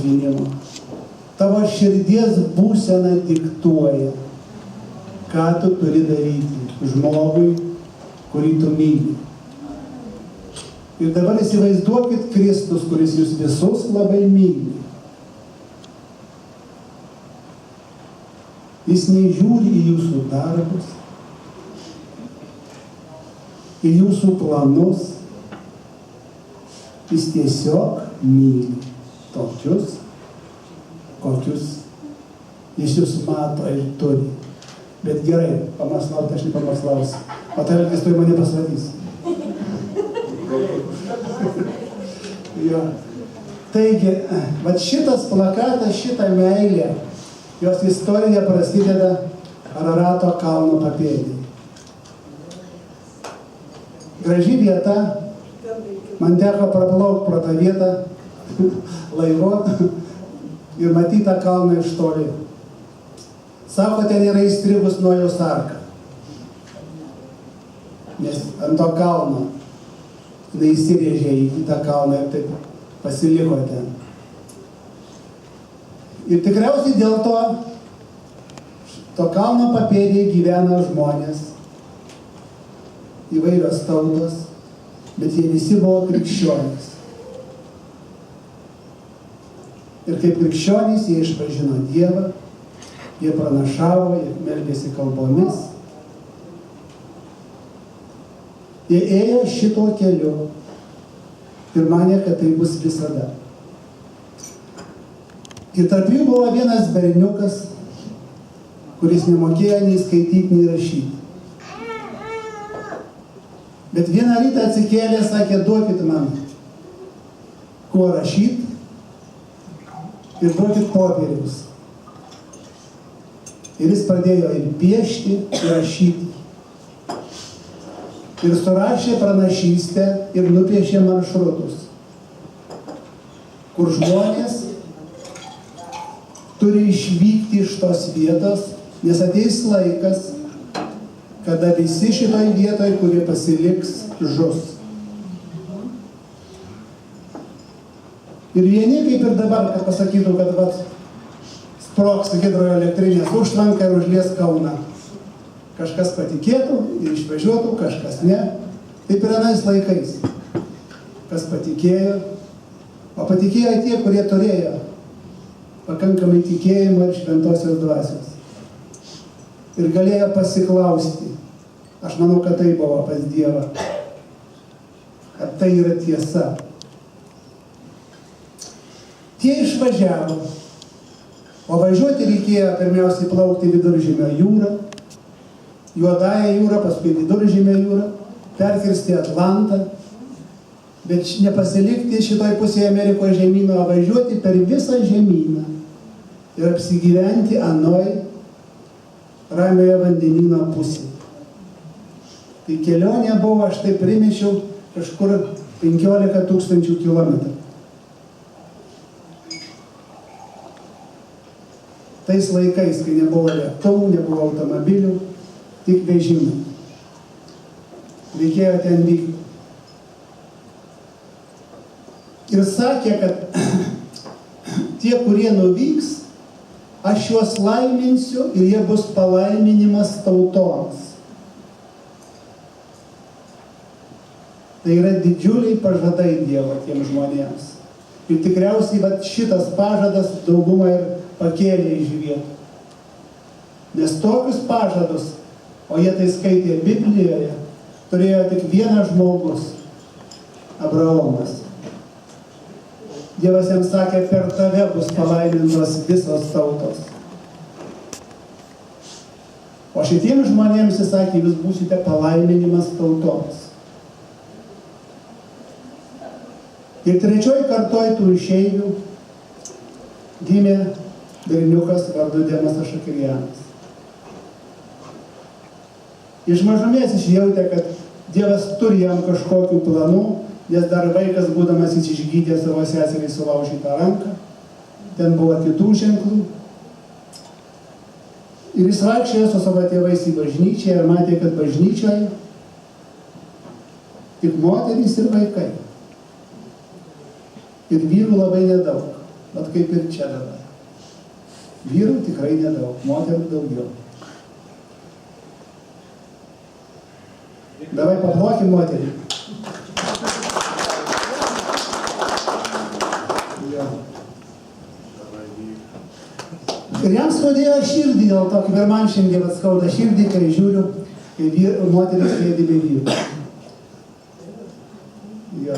pažinimo. Tavo širdies būsena diktuoja, ką tu turi daryti žmogui, kurį tu myli. Ir dabar įsivaizduokit Kristus, kuris jūs visus labai myli. Jis nežiūri į jūsų darbus, į jūsų planus. Jis tiesiog myli tokius, kokius jis jūs mato ir turi. Bet gerai, pamąslaut, aš nepamastlausiu. O tai jis turi mane pasvadys. Jo. Taigi, vat šitas plakatas, šita meilė, jos istorija prasideda Ararato kalno papėdėje. Graži vieta, man teko praplaukti pro tą vietą laivu ir matyti tą kalną iš toli. Sako, ten yra įstrigus Nojaus arka. Nes ant to kalno jinai įsirėžė į tą kalną ir taip pasiliko ten. Ir tikriausiai dėl to kalno papėdėje gyvena žmonės, įvairios tautos, bet jie visi buvo krikščionys. Ir kaip krikščionys jie išpažino Dievą, jie pranašavo, jie meldėsi kalbomis. Jie ėjo šituo keliu ir manė, kad tai bus visada. Ir tarp jų buvo vienas berniukas, kuris nemokėjo nei skaityti, nei rašyti. Bet vieną rytą atsikėlė, sakė, duokit man kuo rašyti ir duokit popieriaus. Ir jis pradėjo ir piešti, ir rašyti. Ir surašė pranašystę ir nupiešė maršrutus, kur žmonės turi išvykti iš tos vietos, nes ateis laikas, kada visi šitoj vietoj, kurie pasiliks, žus. Ir vieni kaip ir dabar, kad pasakytų, kad sprogs hidroelektrinės užtvanka ir užlies Kauną. Kažkas patikėtų ir išvažiuotų, kažkas ne. Taip ir anais laikais. Kas patikėjo, o patikėjo tie, kurie turėjo pakankamai tikėjimo ir šventosios dvasios. Ir galėjo pasiklausti. Aš manau, kad tai buvo pas Dievą. Kad tai yra tiesa. Tie išvažiavo. O važiuoti reikėjo pirmiausiai plaukti Viduržemio jūrą, Juodąją jūrą, paskui Viduržemio jūrą, perkirsti Atlantą, bet nepasilikti šitoj pusėje Amerikos žemyno, o važiuoti per visą žemyną ir apsigyventi anoj Ramiojo vandenyno pusėje. Tai kelionė buvo, aš taip primečiau, kažkur 15 000 kilometrų. Tais laikais, kai nebuvo lėktuvų, nebuvo automobilių, tik vežimai. Reikėjo ten vykti. Ir sakė, kad tie, kurie nuvyks, aš juos laiminsiu ir jie bus palaiminimas tautoms. Tai yra didžiuliai pažadai Dievo tiem žmonėms. Ir tikriausiai šitas pažadas daugumą ir pakėlė iš vietų. Nes tokius pažadus, o jie tai skaitė Biblijoje, turėjo tik vienas žmogus, Abraomas. Dievas jam sakė, per tave bus palaimintos visos tautos. O šitiems žmonėms jis sakė, jūs būsite palaiminimas tautoms. Ir trečioj kartoj tų išeivių gimė berniukas vardu Demas Ašakirjanas. Iš mažumės išjautė, kad Dievas turi jam kažkokių planų, nes dar vaikas būdamas jis išgydė savo seseriai sulaužytą ranką. Ten buvo kitų ženklų. Ir jis vaikščiojo su savo tėvais į bažnyčią ir matė, kad bažnyčioje tik moterys ir vaikai. Ir vyrų labai nedaug. bet kaip ir čia dabar. Vyrų tikrai nedaug, moterų daugiau. Davai paplokim moterį. Ir jam skaudėjo širdį dėl to, kaip ir man šiandien skauda širdį, kai žiūriu, kai moteris sėdi be vyrų. Jo.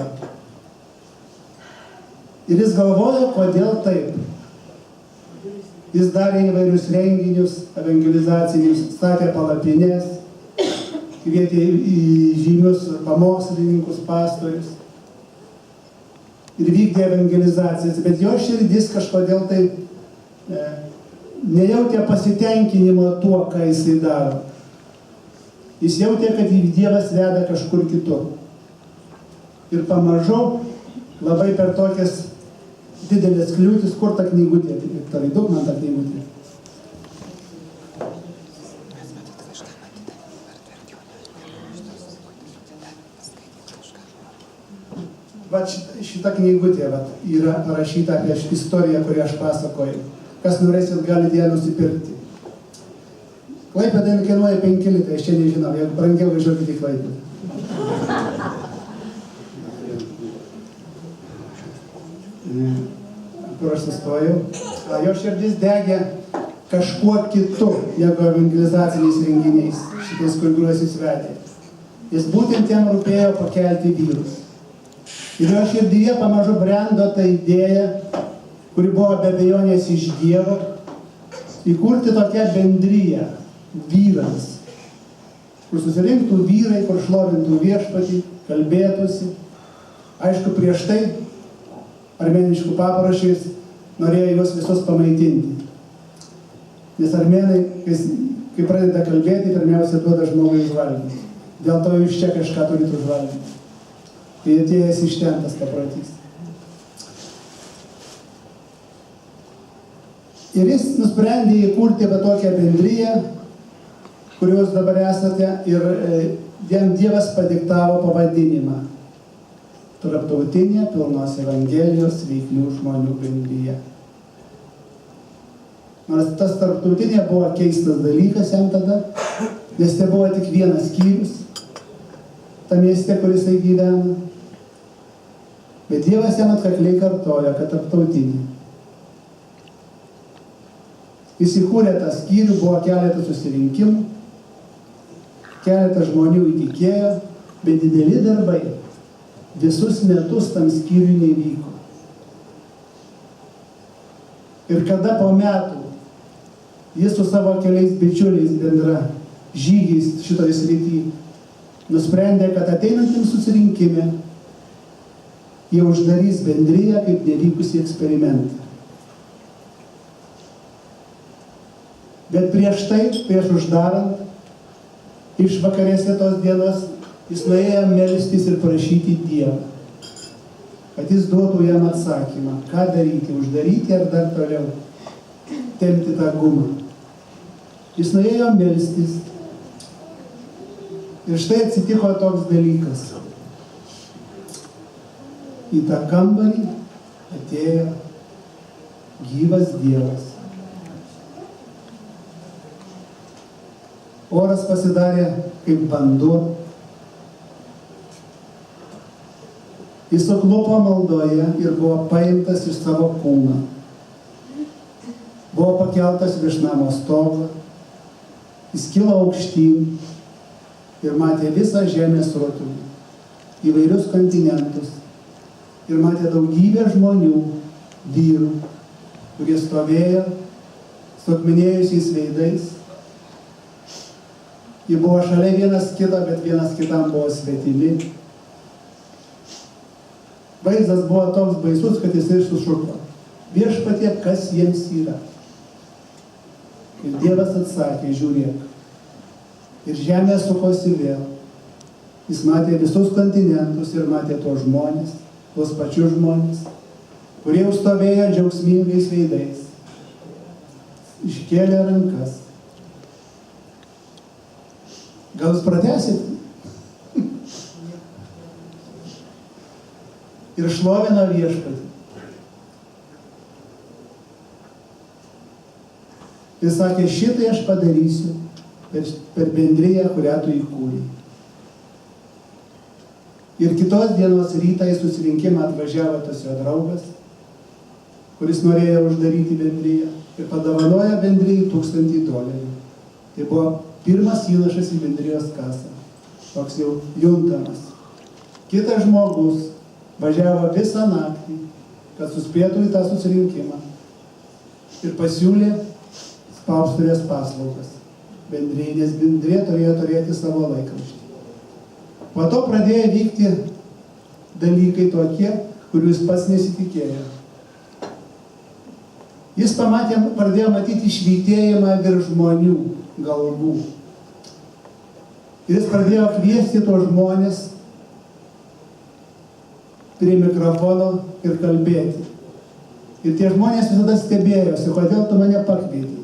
Ir jis galvojo, kodėl taip. Jis darė įvairius renginius, evangelizacinius, statė palapines, kvietė į žymius pamokslininkus, pastorius ir vykdė evangelizacijas, bet jo širdis kažkodėl tai nejautė pasitenkinimo tuo, ką jisai daro. Jis jautė, kad Dievas veda kažkur kitur. Ir pamažu, labai per tokias didelės kliūtis, kur ta knygutė, Viktorai, duok man tą knygutę. Vat šita knygutė yra parašyta apie istoriją, kurią aš pasakoju. Kas norėsit, galite ją nusipirkti. Klaipėda kainuoja 5 litrai, aš čia nežinau, jeigu brangiau važiuokite į Klaipėdą. Kur aš sustojau? Jo širdis degė kažkuo kitu, negu evangelizaciniais renginiais, šitais, kuriuos jis vedė. Jis būtent jam rūpėjo pakelti vyrus. Ir jo širdyje pamažu brendo ta idėja, kuri buvo be abejonės iš Dievo, įkurti tokią bendriją vyrams, kur susirinktų vyrai, kur šlovintų viešpatį, kalbėtųsi. Aišku, prieš tai armėniškų papročiais norėjo juos visus pamaitinti. Nes armėnai, kai pradeda kalbėti, pirmiausia duoda žmogui užvalgyti. Dėl to jūs čia kažką turite užvalgyti. Tai atėjęs iš ten tas paprotys. Ir jis nusprendė įkurti tokią bendriją, kurios dabar esate, ir jam Dievas padiktavo pavadinimą. Tarptautinė pilnos evangelijos veiklių žmonių bendrija. Nors tas tarptautinė buvo keistas dalykas jam tada, nes tai buvo tik vienas skyrius, tam mieste, kuris jisai gyvena. Bet Dievas jam atkakliai kartojo, kad tarptautinė. Jis įkūrė tą skyrių, buvo keletas susirinkimų, keletas žmonių įtikėjo, bet dideli darbai visus metus tam skyriui nevyko. Ir kada po metų jis su savo keliais bičiuliais bendra žygiais šitoje srityje nusprendė, kad ateinantiem susirinkime jie uždarys bendriją kaip nevykusį eksperimentą. Bet prieš tai, prieš uždarant, išvakarėse tos dienos, jis nuėjo melstis ir prašyti Dievą, kad jis duotų jam atsakymą, ką daryti, uždaryti ar dar toliau tempti tą gumą. Jis nuėjo melstis. Ir štai atsitiko toks dalykas. Į tą kambarį atėjo gyvas Dievas. Oras pasidarė kaip vanduo. Jis suklupo maldoje ir buvo paimtas iš savo kūno. Buvo pakeltas virš namo stogo. Jis kilo aukštyn ir matė visą žemės rutulį, įvairius kontinentus. Ir matė daugybę žmonių, vyrų, kurie stovėjo su akmenėjusiais veidais. Jie buvo šalia vienas kito, bet vienas kitam buvo svetimi. Vaizdas buvo toks baisus, kad jis ir sušuko. Viešpatie, kas jiems yra? Ir Dievas atsakė, žiūrėk. Ir žemė sukosi vėl. Jis matė visus kontinentus ir matė tos žmonės, tuos pačius žmonės, kurie užstovėjo džiaugsmingais veidais. Iškėlė rankas. Gal jūs pratęsit? Ir šlovino viešpatį. Ir sakė, šitai aš padarysiu per bendriją, kurią tu įkūrei. Ir kitos dienos rytą į susirinkimą atvažiavo tas jo draugas, kuris norėjo uždaryti bendriją ir padovanojo bendrijai $1000. Tai buvo pirmas įnašas į bendrijos kasą, toks jau juntamas. Kitas žmogus važiavo visą naktį, kad suspėtų į tą susirinkimą ir pasiūlė spaustuvės paslaugas bendrijai, nes bendrija turėjo turėti savo laikraštį. Po to pradėjo vykti dalykai tokie, kurių jis pats nesitikėjo. Jis pradėjo matyti švytėjimą virš žmonių galvų. Ir jis pradėjo kviesti tuos žmonės prie mikrofono ir kalbėti. Ir tie žmonės visada stebėjosi, kodėl tu mane pakvietei.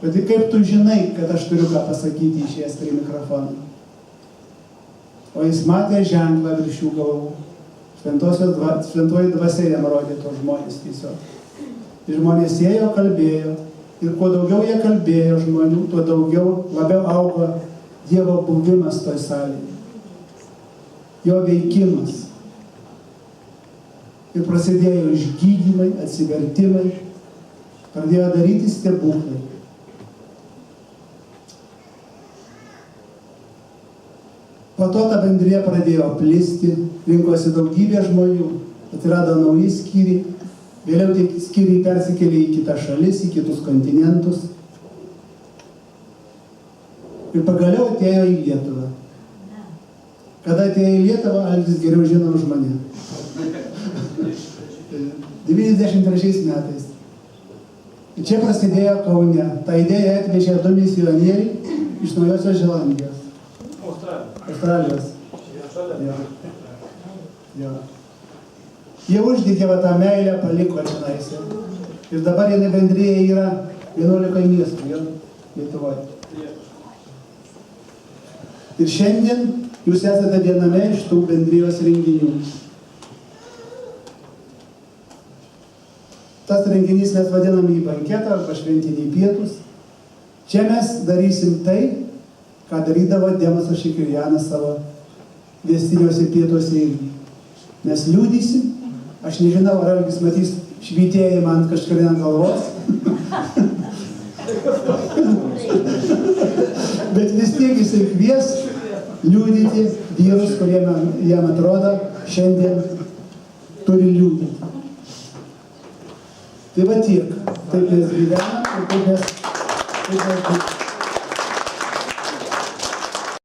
Bet tai kaip tu žinai, kad aš turiu ką pasakyti išėjęs prie mikrofono. O jis matė ženklą virš jų galvų. Šventoji dvasia jam rodė tos žmonės tiesiog. Ir žmonės ėjo, kalbėjo. Ir kuo daugiau jie kalbėjo žmonių, tuo daugiau labiau augo Dievo buvimas toj salėje. Jo veikimas. Ir prasidėjo išgydymai, atsivertimai. Pradėjo daryti stebuklai. Po to ta bendrija pradėjo plisti, rinkosi daugybė žmonių, atsirado nauji skyriai, vėliau tie skyriai persikėlė į kitas šalis, į kitus kontinentus. Ir pagaliau atėjo į Lietuvą. Kada atėjo į Lietuvą, Algis geriau žino už mane. 93 metais. Ir čia prasidėjo Kaune. Ta idėja atvežė 2 misionieriai iš Naujosios Zelandijos. Australijos. Jo. Jie uždegė tą meilę, paliko čionais. Ir dabar jinai bendrija yra 11 miestų Lietuvoje. Ir šiandien jūs esate viename iš tų bendrijos renginių. Tas renginys mes vadinam į banketą arba šventinį pietus. Čia mes darysim tai, ką darydavo Demasas Šikirjanas savo vestiniuose pietuose irgi. Mes liudysim, aš nežinau, ar Algis matys švytėjimą ant kažkur ant galvos. Bet vis tiek jisai kvies liudyti vyrus, kurie jam atrodo šiandien turi liudyti. Tai va tiek. Taip mes gyvenam ir taip mes